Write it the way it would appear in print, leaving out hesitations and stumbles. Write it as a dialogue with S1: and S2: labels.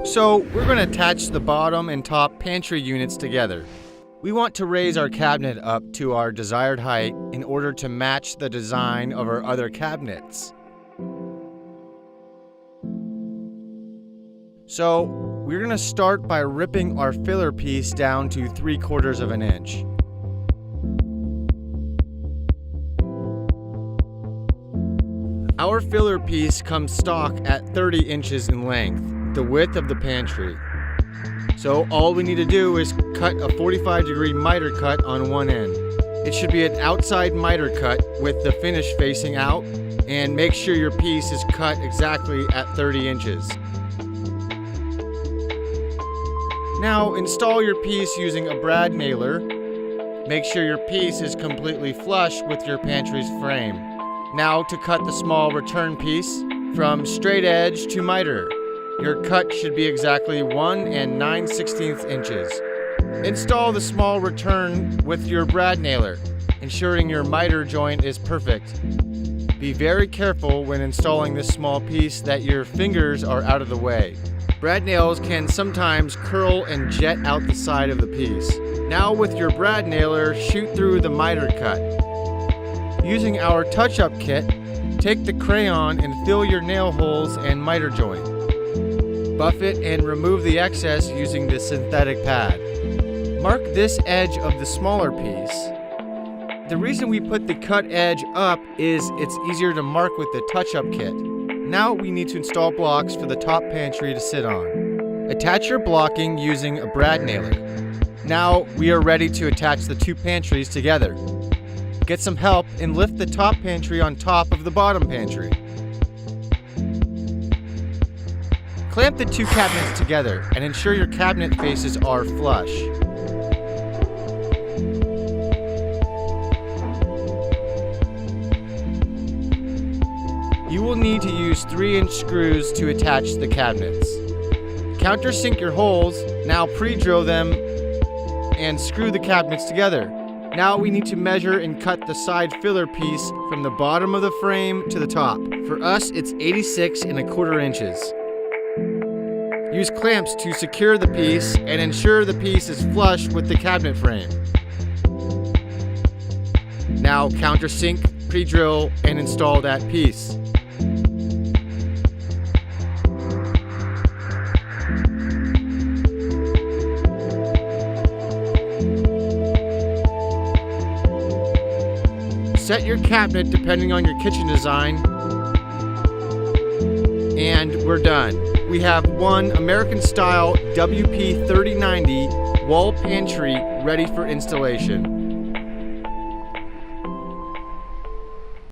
S1: So we're going to attach the bottom and top pantry units together. We want to raise our cabinet up to our desired height in order to match the design of our other cabinets. So we're going to start by ripping our filler piece down to 3/4 of an inch. Our filler piece comes stock at 30 inches in length, the width of the pantry. So all we need to do is cut a 45-degree miter cut on one end. It should be an outside miter cut with the finish facing out, and make sure your piece is cut exactly at 30 inches. Now install your piece using a brad nailer. Make sure your piece is completely flush with your pantry's frame. Now to cut the small return piece from straight edge to miter. Your cut should be exactly 1 9/16 inches. Install the small return with your brad nailer, ensuring your miter joint is perfect. Be very careful when installing this small piece that your fingers are out of the way. Brad nails can sometimes curl and jet out the side of the piece. Now with your brad nailer, shoot through the miter cut. Using our touch-up kit, take the crayon and fill your nail holes and miter joint. Buff it and remove the excess using the synthetic pad. Mark this edge of the smaller piece. The reason we put the cut edge up is it's easier to mark with the touch-up kit. Now we need to install blocks for the top pantry to sit on. Attach your blocking using a brad nailer. Now we are ready to attach the two pantries together. Get some help and lift the top pantry on top of the bottom pantry. Clamp the two cabinets together and ensure your cabinet faces are flush. You will need to use 3-inch screws to attach the cabinets. Countersink your holes, now pre-drill them and screw the cabinets together. Now we need to measure and cut the side filler piece from the bottom of the frame to the top. For us, it's 86 1/4 inches. Use clamps to secure the piece and ensure the piece is flush with the cabinet frame. Now countersink, pre-drill, and install that piece. Set your cabinet depending on your kitchen design, and we're done. We have one American-style WP3090 wall pantry ready for installation.